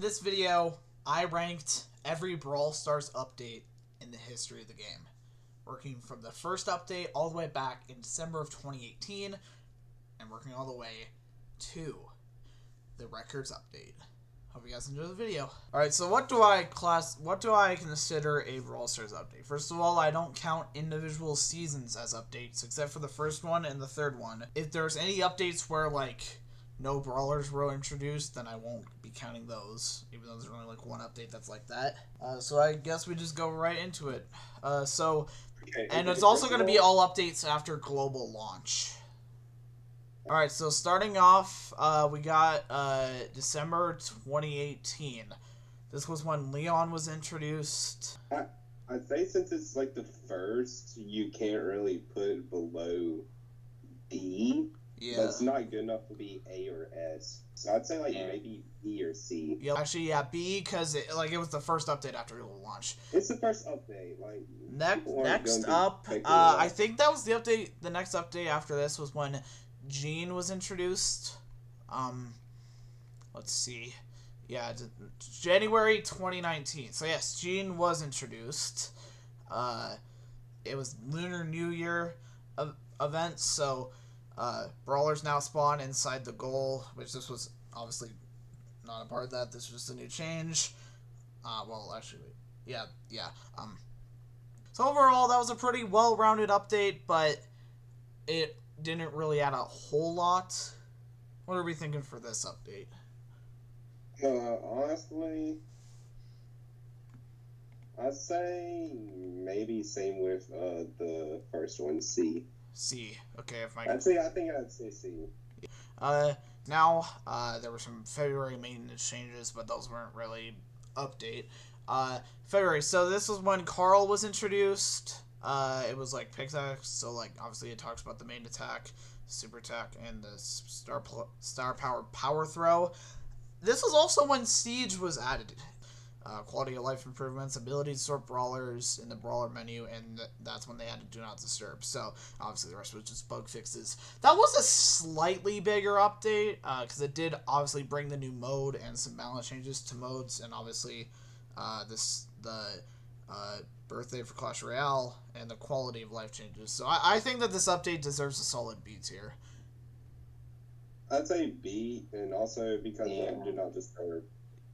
In this video, I ranked every Brawl Stars update in the history of the game, working from the first update all the way back in December of 2018, and working all the way to the records update. Hope you guys enjoy the video. Alright, so what do I consider a Brawl Stars update? First of all, I don't count individual seasons as updates, except for the first one and the third one. If there's any updates where, like, no brawlers were introduced, then I won't be counting those, even though there's only like one update that's like that. So I guess we just go right into it. And it's also going to be all updates after global launch. Alright, so starting off, we got December 2018. This was when Leon was introduced. I'd say since it's like the first, you can't really put it below D. Yeah. But it's not good enough to be A or S. So I'd say like maybe B or C. Yeah, actually, yeah, B, because it was the first update after global launch. It's the first update. Like next up, I think that was the update. The next update after this was when Jean was introduced. Let's see. Yeah, January 2019. So yes, Jean was introduced. It was Lunar New Year event, so brawlers now spawn inside the goal, which this was obviously not a part of that. This was just a new change. Well, actually, yeah. So overall, that was a pretty well-rounded update, but it didn't really add a whole lot. What are we thinking for this update? Honestly, I'd say maybe same with the first one, C. C. Okay, I think I'd say C. Now, there were some February maintenance changes, but those weren't really update. February, so this was when Carl was introduced. It was like pickaxe, so like obviously it talks about the main attack, super attack, and the star power throw. This was also when Siege was added. Quality of life improvements, ability to sort brawlers in the brawler menu, and that's when they added Do Not Disturb. So obviously the rest was just bug fixes. That was a slightly bigger update, because it did obviously bring the new mode and some balance changes to modes, and obviously the birthday for Clash Royale and the quality of life changes. So I think that this update deserves a solid B tier. I'd say B, and also because of Do Not Disturb.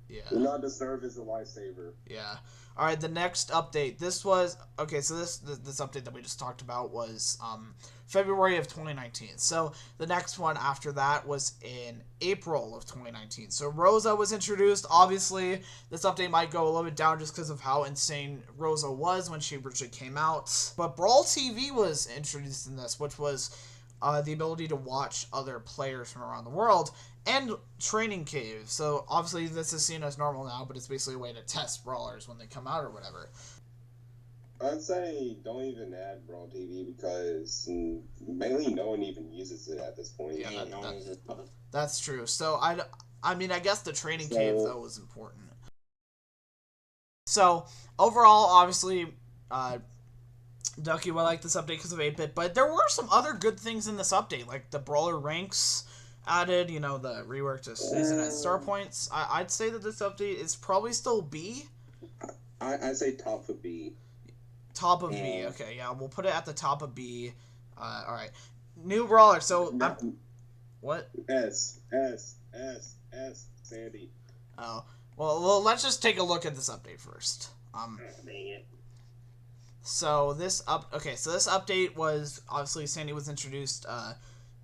Yeah. Do Not Disturb is a lifesaver. Yeah. All right. The next update. This was okay. So this update that we just talked about was February of 2019. So the next one after that was in April of 2019. So Rosa was introduced. Obviously, this update might go a little bit down just because of how insane Rosa was when she originally came out. But Brawl TV was introduced in this, which was the ability to watch other players from around the world, and training caves. So obviously this is seen as normal now, but it's basically a way to test brawlers when they come out or whatever. I'd say don't even add Brawl TV because mainly no one even uses it at this point. Yeah, that's true. So I mean, I guess the training cave though was important. So overall, obviously, Ducky will like this update because of 8-bit, but there were some other good things in this update, like the brawler ranks added, the rework to season at star points. I'd say that this update is probably still B. I'd say top of B. Top of B, okay, yeah, we'll put it at the top of B. Alright. New brawler, so... what? S, Sandy. Oh, well, let's just take a look at this update first. Dang it. So this update was, obviously, Sandy was introduced,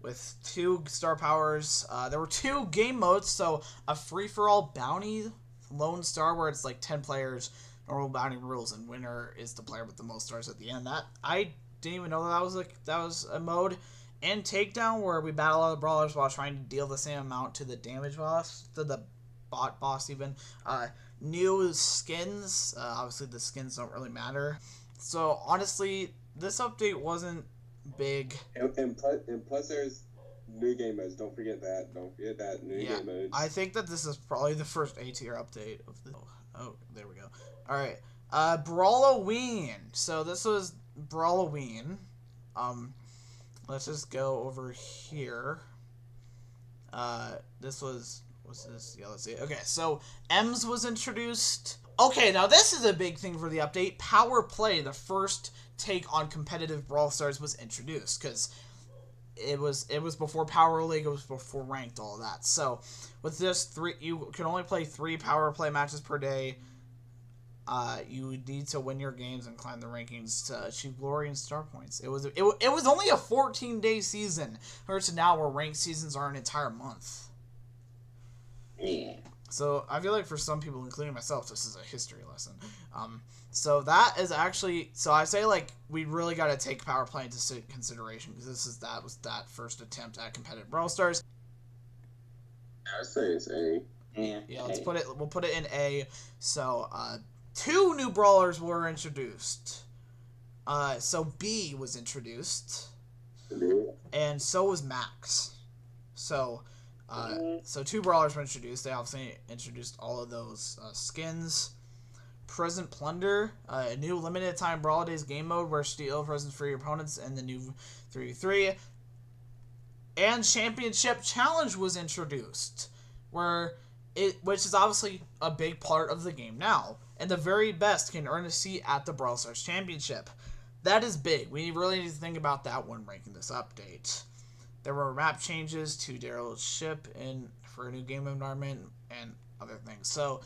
with 2 star powers. There were 2 game modes, so a free-for-all bounty lone star where it's like 10 players, normal bounty rules, and winner is the player with the most stars at the end. That I didn't even know that was a mode. And takedown where we battle other brawlers while trying to deal the same amount to the damage boss, to the bot boss even. New skins. Obviously the skins don't really matter. So honestly, this update wasn't big. And plus there's new game modes. Don't forget that. New game modes. I think that this is probably the first A tier update of the. Oh, there we go. All right. Brawloween. So this was Brawloween. Let's just go over here. This was was this? Yeah, let's see. Okay, so Ems was introduced. Okay, now this is a big thing for the update. Power Play, the first take on competitive Brawl Stars, was introduced because it was before Power League, it was before Ranked, all of that. So with this, you can only play 3 Power Play matches per day. You need to win your games and climb the rankings to achieve glory and star points. It was only a 14-day season, compared to now where ranked seasons are an entire month. Yeah. So I feel like for some people, including myself, this is a history lesson. So that is actually, so I say like we really got to take Power Play into consideration because that was that first attempt at competitive Brawl Stars. I say it's A. Yeah, we'll put it in A. So 2 new brawlers were introduced. So B was introduced, and so was Max. So 2 brawlers were introduced. They obviously introduced all of those skins. Present Plunder, a new limited time Brawl Days game mode where steal presents for your opponents, and the new 3v3. And Championship Challenge was introduced, which is obviously a big part of the game now. And the very best can earn a seat at the Brawl Stars Championship. That is big. We really need to think about that when ranking this update. There were map changes to Daryl's ship for a new game environment and other things. So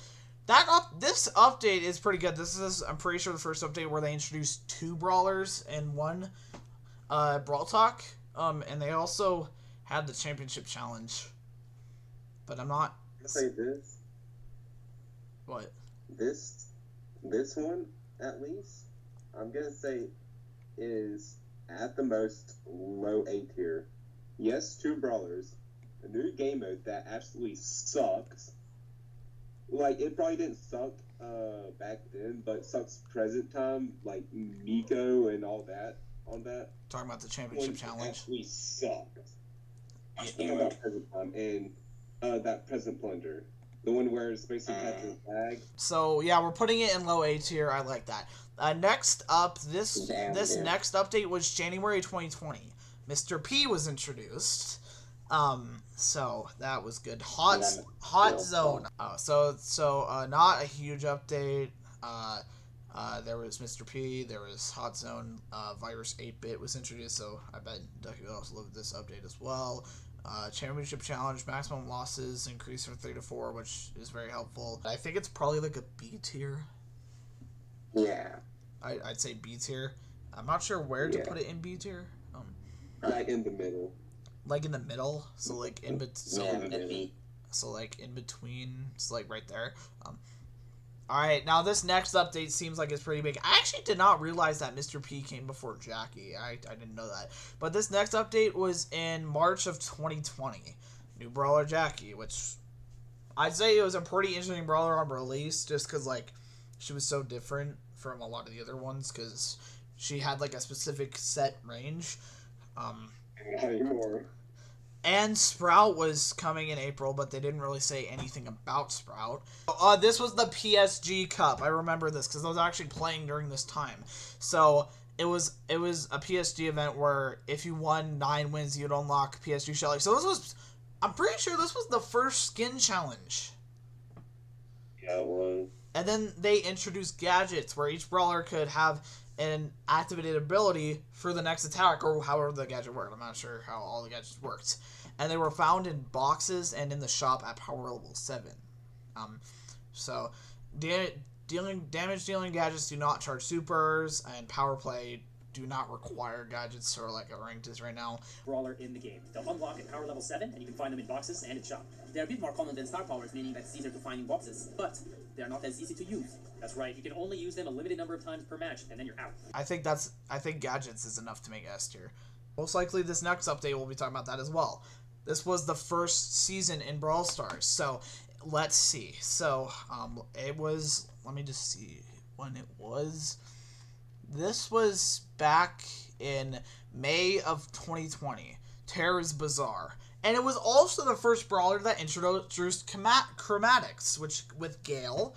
this update is pretty good. This is, I'm pretty sure, the first update where they introduced 2 brawlers and 1 Brawl Talk. And they also had the Championship Challenge. But I'm not... I'll say this. What? This one, at least, I'm going to say is at the most low A tier. Yes, 2 brawlers. A new game mode that absolutely sucks. Like, it probably didn't suck back then, but sucks present time, like Miko and all that on that. Talking about the Championship Challenge. Actually sucks. About present time and that Present Plunder. The one where it's basically catches bag. So yeah, we're putting it in low A tier. I like that. Next up, this next update was January 2020. Mr. P was introduced. So that was good. Hot Zone. Not a huge update. There was Mr. P. There was Hot Zone. Virus 8-bit was introduced. So I bet Ducky will also love this update as well. Championship Challenge, maximum losses increased from 3 to 4, which is very helpful. I think it's probably like a B tier. Yeah. I'd say B tier. I'm not sure where to put it in B tier. Like in the middle. Like in the middle? So like in between. So like right there. Alright, now this next update seems like it's pretty big. I actually did not realize that Mr. P came before Jackie. I didn't know that. But this next update was in March of 2020. New Brawler Jackie, which I'd say it was a pretty interesting brawler on release, just because, like, she was so different from a lot of the other ones, because she had, like, a specific set range. Not anymore. And Sprout was coming in April, but they didn't really say anything about Sprout. This was the PSG Cup. I remember this because I was actually playing during this time. So it was a PSG event where if you won 9 wins, you'd unlock PSG Shelly. So I'm pretty sure this was the first skin challenge. Yeah, it was. And then they introduced gadgets where each brawler could have an activated ability for the next attack, or however the gadget worked. I'm not sure how all the gadgets worked. And they were found in boxes and in the shop at power level 7. So damage dealing gadgets do not charge supers, and power play do not require gadgets, or like a ranked is right now. Brawler in the game. They'll unlock at power level 7, and you can find them in boxes and in shop. They're a bit more common than star powers, meaning that it's easier to find in boxes, but they're not as easy to use. That's right, you can only use them a limited number of times per match, and then you're out. I think gadgets is enough to make S tier. Most likely this next update we'll be talking about that as well. This was the first season in Brawl Stars, so let's see. So it was, let me just see when it was. This was back in May of 2020. Terror's Bazaar. And it was also the first brawler that introduced chromatics, which with Gale.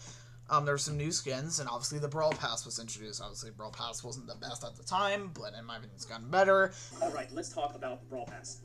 There were some new skins, and obviously the Brawl Pass was introduced. Obviously, Brawl Pass wasn't the best at the time, but in my opinion, it's gotten better. Alright, let's talk about Brawl Pass.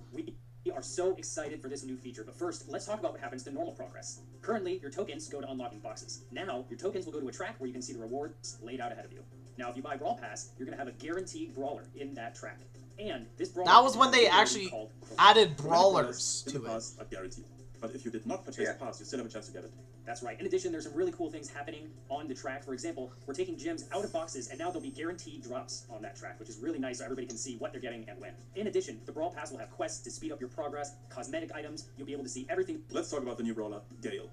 We are so excited for this new feature, but first, let's talk about what happens to normal progress. Currently, your tokens go to unlocking boxes. Now, your tokens will go to a track where you can see the rewards laid out ahead of you. Now, if you buy Brawl Pass, you're going to have a guaranteed brawler in that track. And this brawler... That was when they actually added brawlers to it. Are guaranteed. But if you did not purchase a pass, you still have a chance to get it. That's right. In addition, there's some really cool things happening on the track. For example, we're taking gems out of boxes, and now there'll be guaranteed drops on that track, which is really nice so everybody can see what they're getting and when. In addition, the Brawl Pass will have quests to speed up your progress, cosmetic items. You'll be able to see everything. Let's talk about the new brawler, Gale.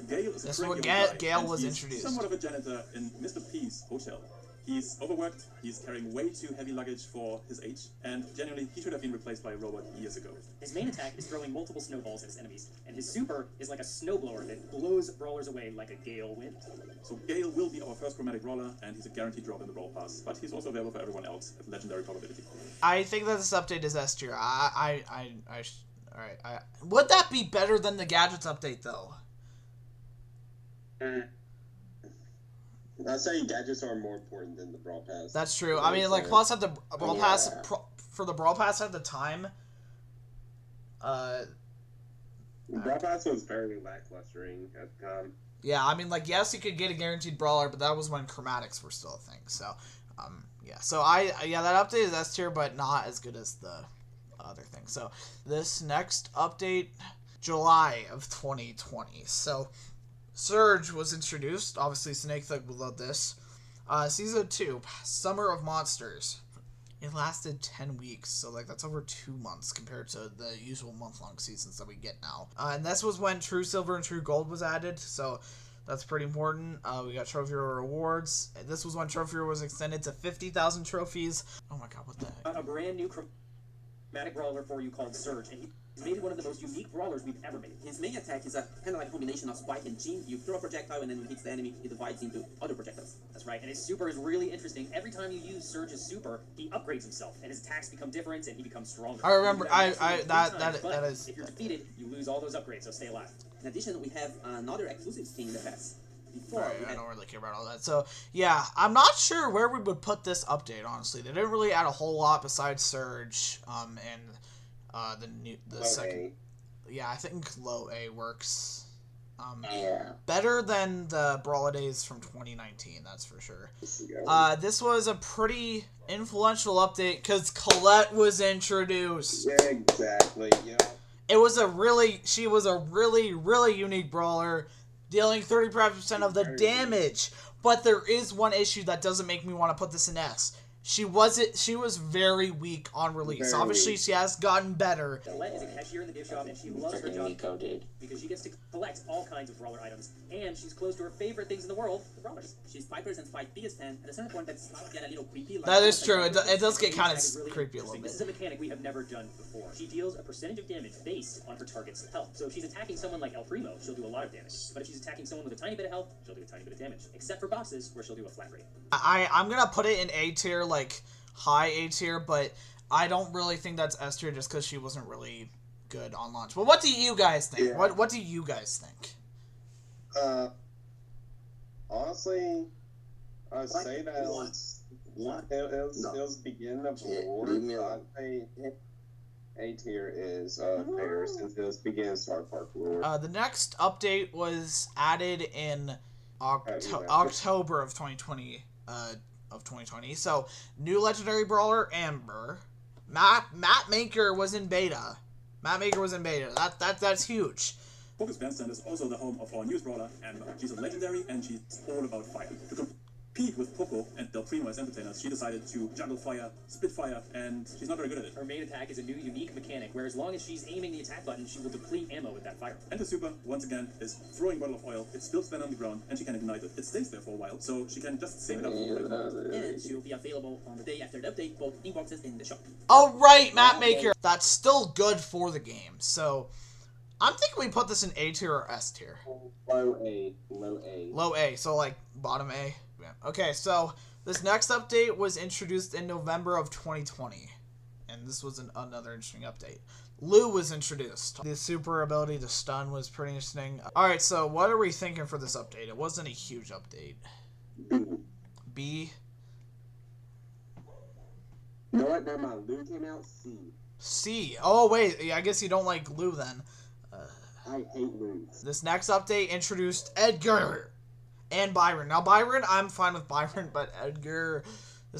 Gale is That's a when Gale was introduced. Somewhat of a janitor in Mr. P's hotel. He's overworked, he's carrying way too heavy luggage for his age, and generally, he should have been replaced by a robot years ago. His main attack is throwing multiple snowballs at his enemies, and his super is like a snowblower that blows brawlers away like a gale wind. So Gale will be our first chromatic brawler, and he's a guaranteed drop in the Brawl Pass, but he's also available for everyone else at legendary probability. I think that this update is S tier. Alright, would that be better than the Gadgets update, though? I'd say gadgets are more important than the Brawl Pass. That's true. I mean, like, plus at the Brawl Pass, for the Brawl Pass at the time, Brawl Pass was very lacklustering at the time. Yeah, I mean, like, yes, you could get a guaranteed brawler, but that was when chromatics were still a thing. So, yeah. So that update is S tier, but not as good as the other thing. So, this next update, July of 2020. So, Surge was introduced. Obviously, Snake Thug will love this. Season 2, Summer of Monsters. It lasted 10 weeks, so like that's over 2 months compared to the usual month-long seasons that we get now. And this was when True Silver and True Gold was added, so that's pretty important. We got Trophy Rewards. This was when Trophy was extended to 50,000 trophies. Oh my god, what the heck? A brand new chromatic brawler for you called Surge, and he's made it one of the most unique brawlers we've ever made. His main attack is a kind of like a combination of spike and chain. You throw a projectile, and then when it hits the enemy, it divides into other projectiles. That's right, and his super is really interesting. Every time you use Surge's super, he upgrades himself, and his attacks become different, and he becomes stronger. I remember, that is... If you're defeated, you lose all those upgrades, so stay alive. In addition, we have another exclusive thing in the past. I don't really care about all that. So, yeah, I'm not sure where we would put this update, honestly. They didn't really add a whole lot besides Surge, and the second... Yeah, I think low A works better than the Brawler Days from 2019, that's for sure. This was a pretty influential update because Colette was introduced. Yeah, exactly, yeah. She was a really unique brawler, dealing 35% of the damage. But there is one issue that doesn't make me want to put this in S. She was very weak on release. Obviously, she has gotten better. Colette is a cashier in the gift shop, and she loves her job because she gets to collect all kinds of brawler items, and she's close to her favorite things in the world, the brawlers. She's Piper's and Spike's biggest fan. At a certain point, that's get a little creepy. That is true. It does get kind of creepy a little bit. This is a mechanic we have never done before. She deals a percentage of damage based on her target's health. So if she's attacking someone like El Primo, she'll do a lot of damage. But if she's attacking someone with a tiny bit of health, she'll do a tiny bit of damage. Except for bosses, where she'll do a flat rate. I'm gonna put it in A tier, like high A tier, but I don't really think that's S tier just because she wasn't really good on launch. But what do you guys think? Yeah. What do you guys think? Honestly, I'd say that it was beginning of Lord. I'd say A tier is fair since it was beginning Star Park Lord. The next update was added in October of 2020. So new legendary brawler Amber. Matt Maker was in beta. That's huge. Focus Bandstand is also the home of our newest brawler, Amber. She's a legendary, and she's all about fire. To compete with Poco and Del Primo as entertainers, she decided to juggle fire, spit fire, and she's not very good at it. Her main attack is a new unique mechanic, where as long as she's aiming the attack button, she will deplete ammo with that fire. And the super, once again, is throwing a bottle of oil. It spills then on the ground, and she can ignite it. It stays there for a while, so she can just save it up. And she'll be available on the day after the update, both in boxes in the shop. Oh, right, Matt Maker. That's still good for the game, so I'm thinking we put this in A tier or S tier. Low A. Low A, so like bottom A. Yeah. Okay, so this next update was introduced in November of 2020, and this was another interesting update. Lou was introduced. The super ability to stun was pretty interesting. Alright, so what are we thinking for this update? It wasn't a huge update. B? You know what? Never mind. Lou came out C. C. Oh, wait. I guess you don't like Lou then. I hate Lose. This next update introduced Edgar and Byron. Now, Byron, I'm fine with Byron, but Edgar...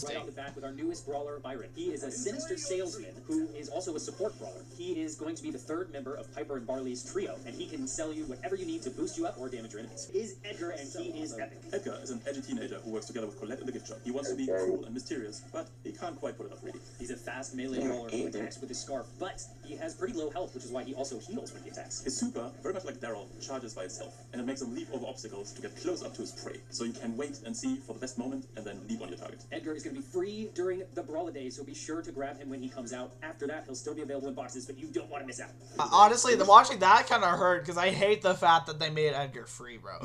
Right off the bat with our newest brawler, Byron. He is a sinister salesman who is also a support brawler. He is going to be the third member of Piper and Barley's trio, and he can sell you whatever you need to boost you up or damage your enemies. Is Edgar, and he is epic. Edgar is an edgy teenager who works together with Colette in the gift shop. He wants to be cool and mysterious, but he can't quite pull it off really. He's a fast melee brawler who attacks with his scarf, but he has pretty low health, which is why he also heals when he attacks. His super, very much like Daryl, charges by itself, and it makes him leap over obstacles to get close up to his prey. So you can wait and see for the best moment, and then leap on your target. Edgar is going to be free during the Brawler days, so be sure to grab him when he comes out. After that, he'll still be available in boxes, but you don't want to miss out. Honestly, watching that kind of hurt, because I hate the fact that they made Edgar free, bro.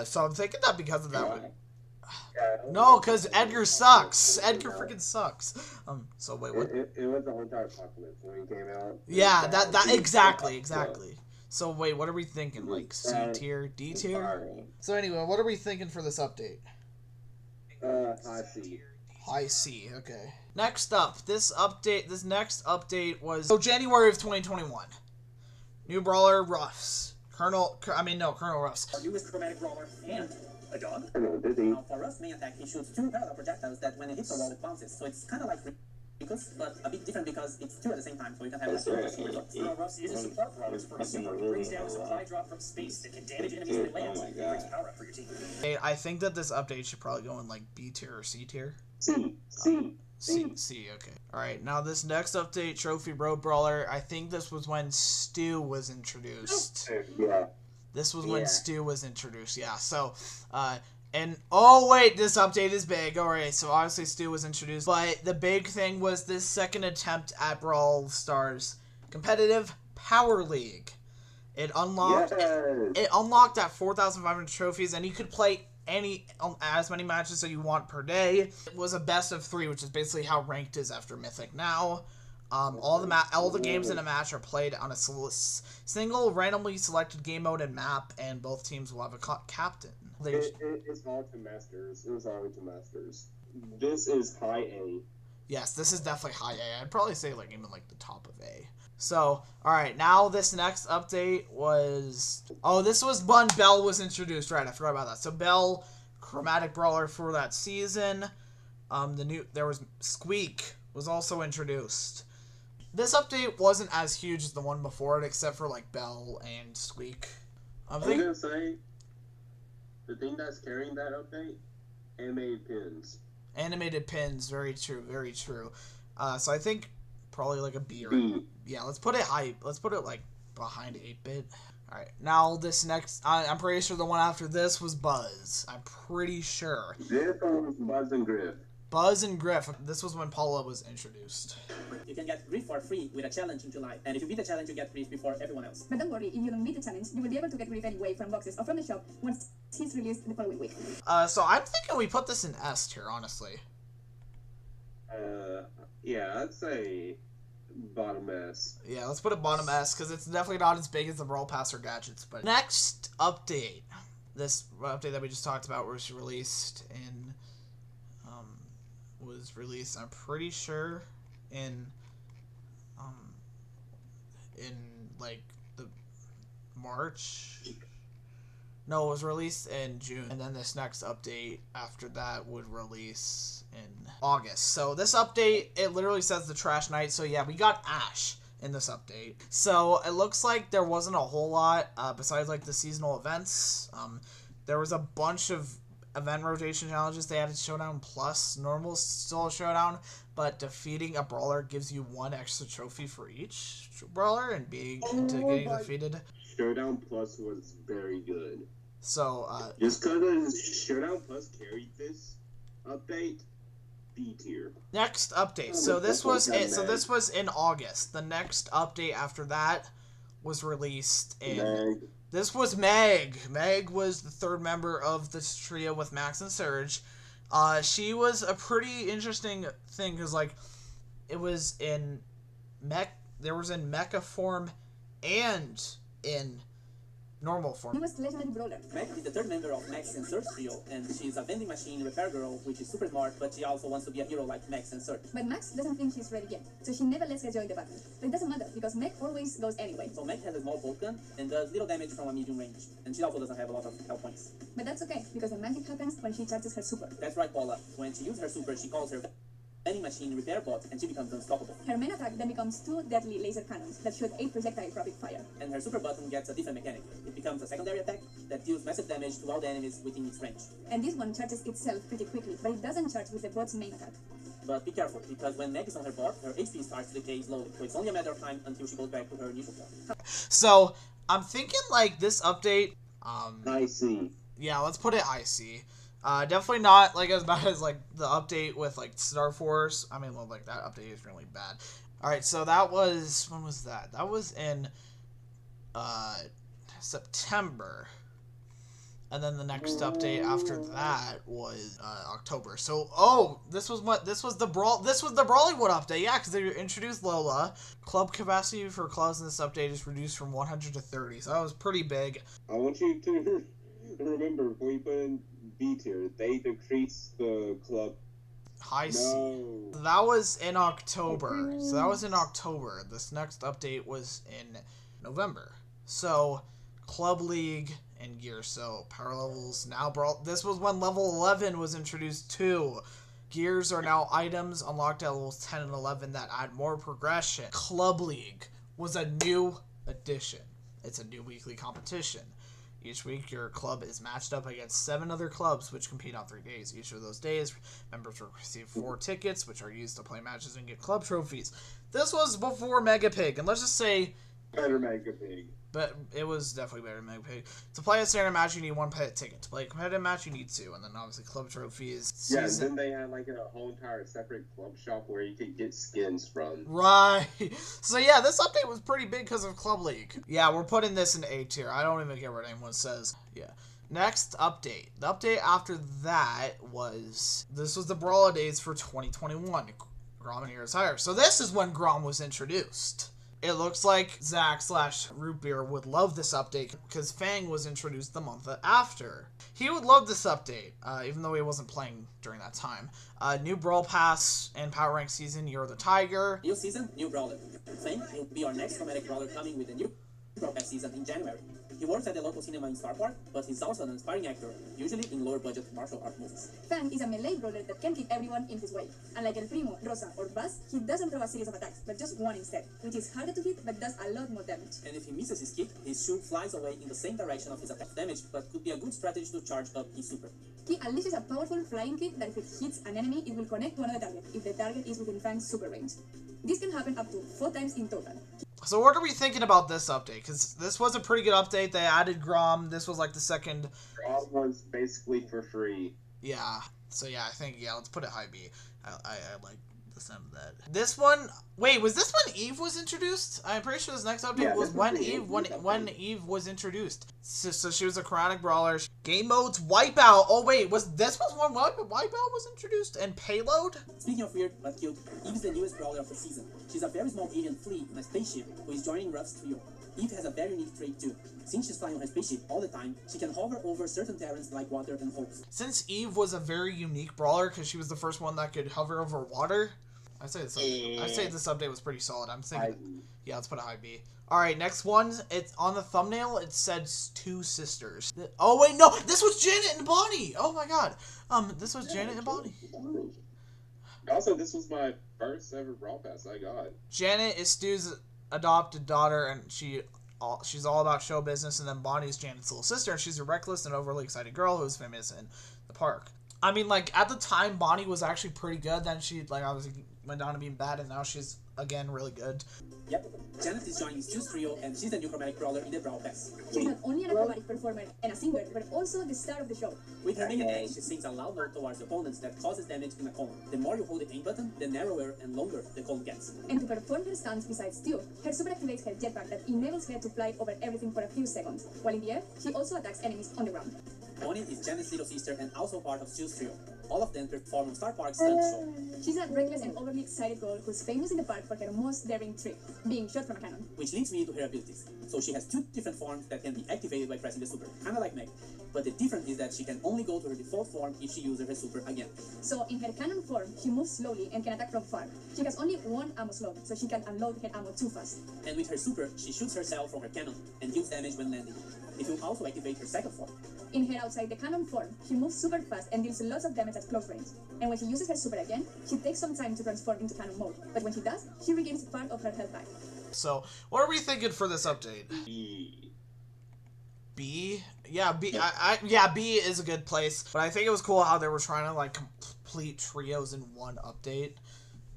So I'm thinking that because of that one. No, because Edgar sucks. Edgar freaking sucks. So wait, what? It was the whole entire apocalypse when he came out. Yeah, that exactly. So wait, what are we thinking? Like C tier, D tier? So anyway, what are we thinking for this update? High C. High C, okay. Next up, this next update was January of 2021. New brawler Ruffs. Colonel Ruffs. Our newest chromatic brawler and a dog. Now, for Ruff's main attack, he shoots 2 parallel projectiles that when it hits the wall, it bounces. So it's kind of like Rico's, but a bit different because it's 2 at the same time, so you can have like 2 results. Ruffs is a support brawler for a super who brings down a supply drop from space that can damage enemies when it lands. It brings power up for your team. I think that this update should probably go in like B tier or C tier. C, okay. Alright, now this next update, Trophy Road Brawler, I think this was when Stu was introduced. Yeah. This was when Stu was introduced, yeah. So, and, oh wait, this update is big. Alright, so obviously Stu was introduced. But the big thing was this second attempt at Brawl Stars Competitive Power League. It unlocked at 4,500 trophies, and you could play as many matches as you want per day. It was a best of 3, which is basically how ranked is after Mythic now. All the games in a match are played on a single randomly selected game mode and map, and both teams will have a captain. It's all to masters. It was always to masters. This is high A. Yes, this is definitely high A. I'd probably say like even like the top of A. So, alright, now this next update was... Oh, this was when Belle was introduced. Right, I forgot about that. So, Belle, chromatic brawler for that season. There was Squeak was also introduced. This update wasn't as huge as the one before it, except for, like, Belle and Squeak. I'm going to say, the thing that's carrying that update, animated pins. Animated pins, very true, very true. So I think... probably like a B or yeah. Let's put it high. Let's put it like behind 8-bit. All right. Now this next, I'm pretty sure the one after this was Buzz. I'm pretty sure. This one was Buzz and Griff. Buzz and Griff. This was when Paula was introduced. You can get Griff for free with a challenge in July, and if you beat the challenge, you get Griff before everyone else. But don't worry, if you don't beat the challenge, you will be able to get Griff anyway from boxes or from the shop once he's released the following week. So I'm thinking we put this in S tier, honestly. Yeah, I'd say bottom S. Yeah, let's put it bottom S, because it's definitely not as big as the Brawl Pass or Gadgets. But next update, this update that we just talked about was released in, I'm pretty sure, in like the March. No, it was released in June, and then this next update after that would release in August. So this update, it literally says the Trash Night. So yeah, we got Ash in this update. So it looks like there wasn't a whole lot besides like the seasonal events. There was a bunch of event rotation challenges. They added Showdown Plus. Normal still a Showdown, but defeating a brawler gives you 1 extra trophy for each brawler, and getting defeated. Showdown Plus was very good. So, just because Showdown Plus carried this update, B tier. Next update. So this was it. So this was in August. The next update after that was released in. Meg. This was Meg. Meg was the 3rd member of this trio with Max and Surge. She was a pretty interesting thing because like it was in There was in mecha form and in normal form. Newest legendary brawler. Meg is the third member of Max and Surge trio, and she's a vending machine repair girl, which is super smart, but she also wants to be a hero like Max and Surge. But Max doesn't think she's ready yet, so she never lets her join the battle. But it doesn't matter, because Meg always goes anyway. So Meg has a small bolt gun and does little damage from a medium range, and she also doesn't have a lot of health points. But that's okay, because the magic happens when she charges her super. That's right, Paula. When she uses her super, she calls her vending machine repair bot, and she becomes unstoppable. Her main attack then becomes 2 deadly laser cannons that shoot 8 projectile rapid fire. And her super button gets a different mechanic. It becomes a secondary attack that deals massive damage to all the enemies within its range. And this one charges itself pretty quickly, but it doesn't charge with the bot's main attack. But be careful, because when Meg is on her bot, her HP starts to decay slowly, so it's only a matter of time until she goes back to her initial form. So, I'm thinking, like, this update, I see. yeah, let's put it IC. Definitely not, like, as bad as, like, the update with, like, Star Force. I mean, well, like, that update is really bad. Alright, so that was, when was that? That was in, September. And then the next update after that was, October. So, oh, this was the Brawlywood update, yeah, because they introduced Lola. Club capacity for clubs in this update is reduced from 100 to 30, so that was pretty big. I want you to remember, before you put in B tier, they decreased the club. High C. No. That was in October. So that was in October. This next update was in November. So, Club League and Gear. So, power levels now Brawl. This was when level 11 was introduced too. Gears are now items unlocked at levels 10 and 11 that add more progression. Club League was a new addition. It's a new weekly competition. Each week, your club is matched up against 7 other clubs, which compete on 3 days. Each of those days, members will receive 4 tickets, which are used to play matches and get club trophies. This was before Mega Pig, and let's just say... Better Mega Pig. But it was definitely better than Mega Pig. To play a standard match, you need 1 pet ticket. To play a competitive match, you need 2. And then obviously club trophies. Yeah, and then they had like a whole entire separate club shop where you could get skins from. Right. So yeah, this update was pretty big because of Club League. Yeah, we're putting this in A tier. I don't even care what anyone says. Yeah. Next update. The update after that was... This was the Brawler Days for 2021. Grom and Heroes Higher. So this is when Grom was introduced. It looks like Zach/Root Beer would love this update because Fang was introduced the month after. He would love this update, even though he wasn't playing during that time. New Brawl Pass and Power Rank Season, You're the Tiger. New season, new brawler. Fang will be our next chromatic brawler coming with a new Brawl Pass season in January. He works at the local cinema in Star Park, but he's also an inspiring actor, usually in lower budget martial art movies. Fang is a melee brawler that can keep everyone in his way. Unlike El Primo, Rosa, or Buzz, he doesn't throw a series of attacks, but just one instead, which is harder to hit but does a lot more damage. And if he misses his kick, his shoe flies away in the same direction of his attack damage, but could be a good strategy to charge up his super. He unleashes a powerful flying kick that if it hits an enemy, it will connect to another target, if the target is within Fang's super range. This can happen up to 4 times in total. So what are we thinking about this update? Because this was a pretty good update. They added Grom. This was like the second... Grom was basically for free. Yeah. So yeah, I think, yeah, let's put it high B. I like the sound of that. This one... Wait, was this when Eve was introduced? I'm pretty sure this next update was when Eve was introduced. So she was a chromatic brawler. Game modes, Wipeout. Oh wait, this was when Wipeout was introduced? And Payload? Speaking of weird but cute, Eve is the newest brawler of the season. She's a very small alien flea on a spaceship who is joining Ruff's trio. Eve has a very unique trait too. Since she's flying on her spaceship all the time, she can hover over certain terrains like water and holes. Since Eve was a very unique brawler because she was the first one that could hover over water, I'd say this update was pretty solid. I'm thinking, yeah, let's put a high B. All right, next one. It's on the thumbnail. It said 2 sisters. Oh wait, no, this was Janet and Bonnie. Oh my god, this was Janet and Bonnie. Also, this was my first ever Brawl Pass I got. Janet is Stu's adopted daughter, and she's all about show business. And then Bonnie's Janet's little sister, and she's a reckless and overly excited girl who's famous in the park. I mean, like, at the time, Bonnie was actually pretty good. Then she, like, obviously went down to being bad, and now she's, again, really good. Yep. Janet is joining Stu's trio, and she's the new chromatic brawler in the Brawl Pass. She's not only an acrobatic performer and a singer, but also the star of the show. With her main attack, she sings a loud note towards opponents that causes damage in a cone. The more you hold the aim button, the narrower and longer the cone gets. And to perform her stunts besides Stu, her super activates her jetpack that enables her to fly over everything for a few seconds. While in the air, she also attacks enemies on the ground. Bonnie is Janet's little sister and also part of Stu's trio. all of them perform on Star Park's stunt show. She's a reckless and overly excited girl who's famous in the park for her most daring trick, being shot from a cannon. Which leads me to her abilities. So she has 2 different forms that can be activated by pressing the super, kinda like Meg. But the difference is that she can only go to her default form if she uses her super again. So in her cannon form, she moves slowly and can attack from far. She has only 1 ammo slot, so she can unload her ammo too fast. And with her super, she shoots herself from her cannon and deals damage when landing. It will also activate her second form. In her outside the cannon form, she moves super fast and deals lots of damage at close range. And when she uses her super again, she takes some time to transform into cannon mode. But when she does, she regains part of her health back. So, what are we thinking for this update? B? Yeah, B. Yeah, B is a good place. But I think it was cool how they were trying to like complete trios in one update.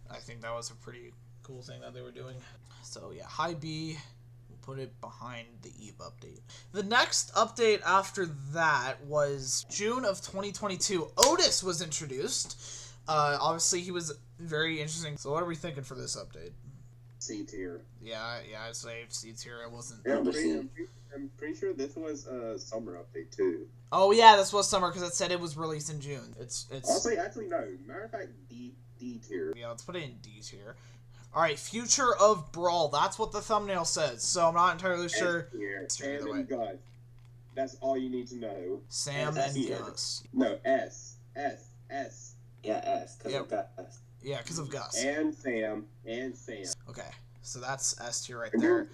I think that was a pretty cool thing that they were doing. So yeah, high B. We'll put it behind the Eve update. The next update after that was June of 2022. Otis was introduced. Obviously he was very interesting. So what are we thinking for this update? C tier. Yeah, I'd say C tier. It wasn't. Yeah, I'm pretty sure this was a summer update too. Oh yeah, this was summer because it said it was released in June. It's. Actually no. Matter of fact, D tier. Yeah, let's put it in D tier. All right, future of Brawl. That's what the thumbnail says. So I'm not entirely sure. Sam and Gus. That's all you need to know. Sam and Gus. No, S. Yeah, S. Because of Gus. Yeah, because of Gus. And Sam. Okay, so that's S tier right there.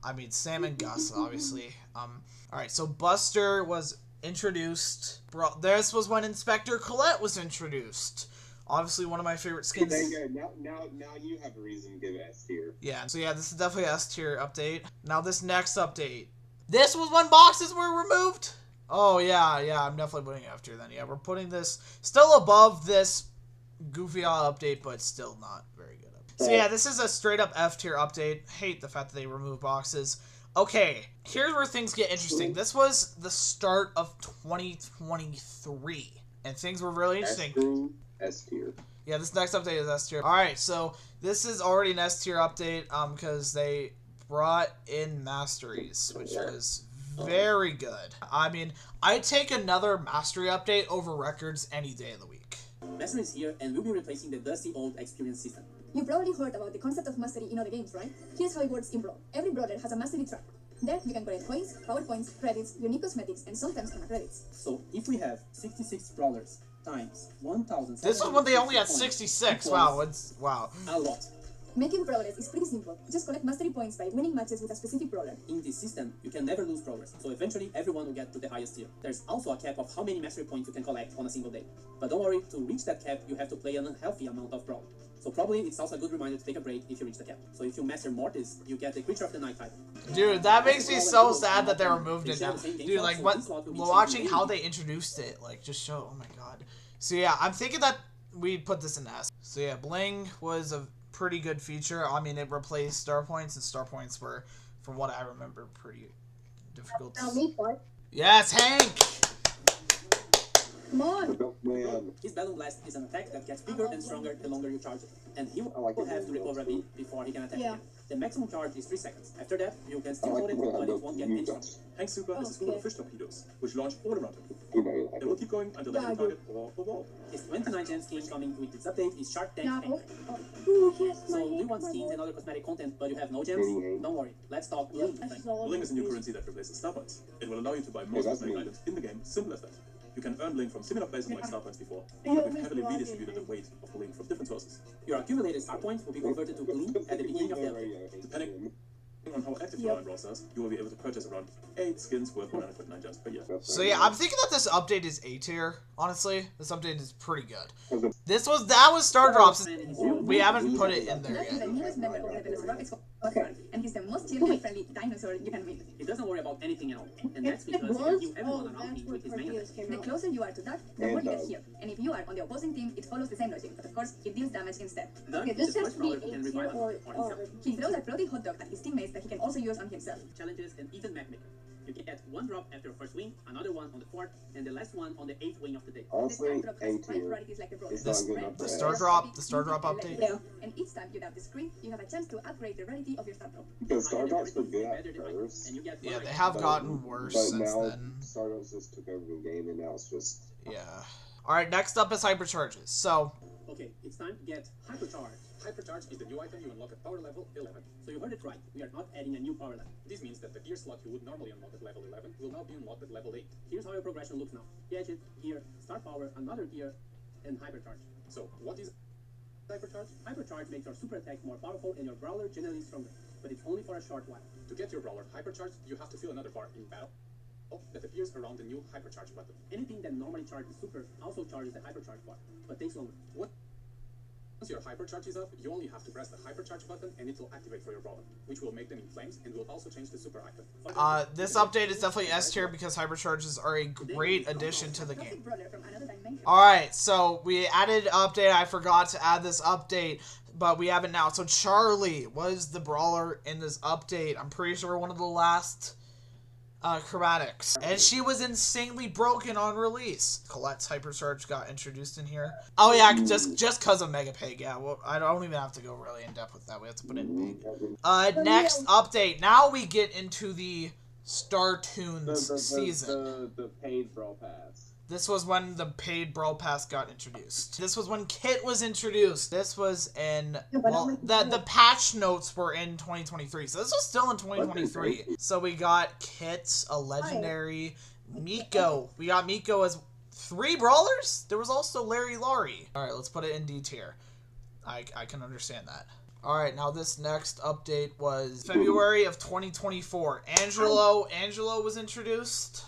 I mean, Sam and Gus, obviously. All right, so Buster was introduced. This was when Inspector Colette was introduced. Obviously, one of my favorite skins. There you go. Now you have a reason to give it S tier. Yeah, so yeah, this is definitely an S tier update. Now this next update. This was when boxes were removed? Oh, yeah, I'm definitely putting it F tier then. Yeah, we're putting this still above this goofy update, but still not very good. So yeah, this is a straight up F tier update. Hate the fact that they remove boxes. Okay, here's where things get interesting. This was the start of 2023, and things were really interesting. S tier. Yeah, this next update is S tier. Alright, so this is already an S tier update, because they brought in Masteries, which was very good. I mean, I'd take another Mastery update over Records any day of the week. Mastery is here and will be replacing the dusty old experience system. You probably heard about the concept of mastery in other games, right? Here's how it works in Brawl. Every brawler has a mastery track. There, you can collect coins, power points, credits, unique cosmetics, and sometimes karma credits. So, if we have 66 brawlers times 1,000... This is when they only had 66. Wow, wow. A lot. Making brawlers is pretty simple. Just collect mastery points by winning matches with a specific brawler. In this system, you can never lose brawlers, so eventually everyone will get to the highest tier. There's also a cap of how many mastery points you can collect on a single day. But don't worry, to reach that cap, you have to play an unhealthy amount of Brawl. So probably it's also a good reminder to take a break if you reach the cap. So if you master Mortis, you get the Creature of the Night type. Dude, that makes me so sad that they removed it now. Dude, like, watching how they introduced it, like, just show, oh my god. So yeah, I'm thinking that we put this in S. So yeah, Bling was a pretty good feature. I mean, it replaced Star Points, and Star Points were, from what I remember, pretty difficult. Now me, what? Yes, Hank! Come on! His Balloon Blast is an attack that gets bigger and stronger the longer you charge it. And he will have to recover a bit before he can attack again. The maximum charge is 3 seconds. After that, you can still hold it, but it won't get any stronger. Hank's super is a school of fish torpedoes, which launch all around him. They will keep going until they hit a target or a wall. His 29 gem skin coming with this update is Shark Tank Hank. Ooh, yes, So you want skins and other cosmetic content, but you have no gems? Don't worry, let's talk Bling. Bling is a new currency that replaces Star Points. It will allow you to buy most cosmetic items in the game, simple as that. You can earn Bling from similar places like Star Points before, but we've heavily redistributed the weight of Bling from different sources. Your accumulated Star Points will be converted to Bling at the beginning of the update. Depending on how active you are in Brawl Stars, you will be able to purchase around 8 skins worth 129 gems per year. So yeah, I'm thinking that this update is A tier, honestly. This update is pretty good. That was Star Drops. We haven't put it in there That's the yet. newest member of the Velociraptor squad, and he's the most chill-friendly dinosaur you can meet. He doesn't worry about anything at all, and that's because he can heal everyone around him with his main attack. The closer you are to Duck, the more you get healed. And if you are on the opposing team, it follows the same logic, but of course, it deals damage instead. Duck is the first brawler who can revive or himself. He throws a floating hot dog at his teammates that he can also use on himself. Challenges and even map maker. You get 1 drop after your first win, another one on the 4th, and the last one on the 8th win of the day. Honestly, The Star Drop A has 5 tier. varieties like the Brawl. It's not good enough for The S. Star Drop update. Yeah. And each time you tap the screen, you have a chance to upgrade the rarity of your Star Drop. Because Star Drops were good at first, And you get Yeah, they have gotten worse but since now then. Star Drops just took over the game, and now it's just Yeah. Alright, next up is hypercharges. So, Okay, it's time to get Hypercharge. Hypercharge is the new item you unlock at power level 11. So you heard it right, we are not adding a new power level. This means that the gear slot you would normally unlock at level 11 will now be unlocked at level 8. Here's how your progression looks now. Gadget, gear, star power, another gear, and Hypercharge. So, what is Hypercharge? Hypercharge makes your super attack more powerful and your brawler generally stronger, but it's only for a short while. To get your brawler hypercharged, you have to fill another bar in battle that appears around the new hypercharge button. Anything that normally charges super also charges the Hypercharge bar, but takes longer. Once your hypercharge is up, you only have to press the hypercharge button and it will activate for your brawler, which will make them in flames and will also change the super icon. this update is definitely S tier because hypercharges are a great addition to the game. Brother from another dimension. Alright, so we added an update. I forgot to add this update, but we have it now. So Charlie was the brawler in this update. I'm pretty sure one of the last chromatics. And she was insanely broken on release. Colette's hypercharge got introduced in here. Oh yeah, just because of Mega Pig. Yeah, well, I don't even have to go really in depth with that. We have to put in Pig. Next update. Now we get into the Star Tunes season. The paid Brawl Pass. This was when the paid Brawl Pass got introduced. This was when Kit was introduced. This was in, well, the patch notes were in 2023. So this was still in 2023. So we got Kit, a legendary, Miko. We got Miko as 3 brawlers? There was also Larry Laurie. Alright, let's put it in D tier. I can understand that. Alright, now this next update was February of 2024. Angelo was introduced.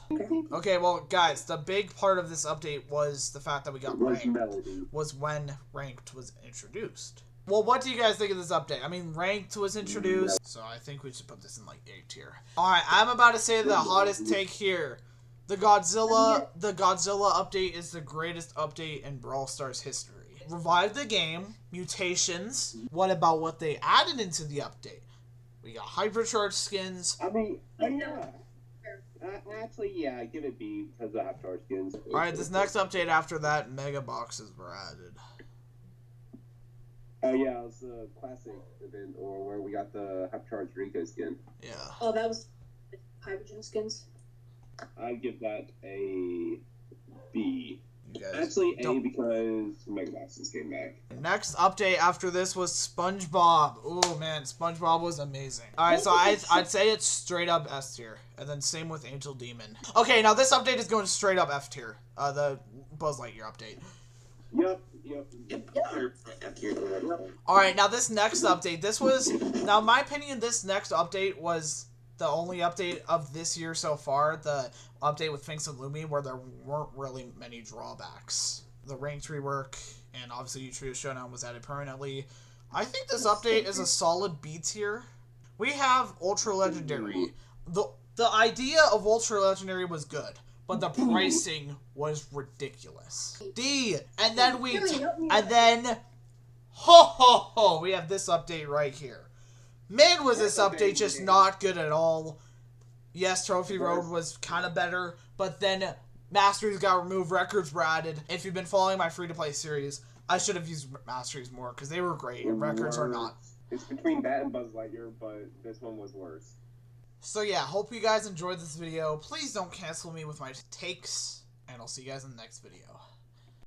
Okay, well, guys, the big part of this update was the fact that we got ranked. Was when ranked was introduced. Well, what do you guys think of this update? I mean, ranked was introduced, so I think we should put this in, like, A tier. Alright, I'm about to say the hottest take here. The Godzilla update is the greatest update in Brawl Stars history. Revived the game, mutations. What about what they added into the update? We got hypercharge skins. I mean, yeah. Actually, yeah, I give it B because I have charge skins. Alright, this next update after that, mega boxes were added. Oh yeah, it was the classic event, or where we got the half charge Rico skin. Yeah. Oh, that was hydrogen skins. I'd give that a B. Actually, A because Mega Boxes came back. Next update after this was SpongeBob. Oh man, SpongeBob was amazing. Alright, so I'd say it's straight up S tier. And then same with Angel Demon. Okay, now this update is going straight up F tier. The Buzz Lightyear update. Yep. Alright, now this next update, now in my opinion, this next update was the only update of this year so far, the update with Finks and Lumi, where there weren't really many drawbacks. The ranked rework, and obviously Trio Showdown was added permanently. I think this update is a solid B tier. We have Ultra Legendary. The idea of Ultra Legendary was good, but the pricing was ridiculous. D, and then we have this update right here. Mid was this update just not good at all. Yes, Trophy Road was kind of better, but then Masteries got removed, Records were added. If you've been following my free-to-play series, I should have used Masteries more, because they were great, and Records are not. It's between that and Buzz Lightyear, but this one was worse. So yeah, hope you guys enjoyed this video. Please don't cancel me with my takes, and I'll see you guys in the next video.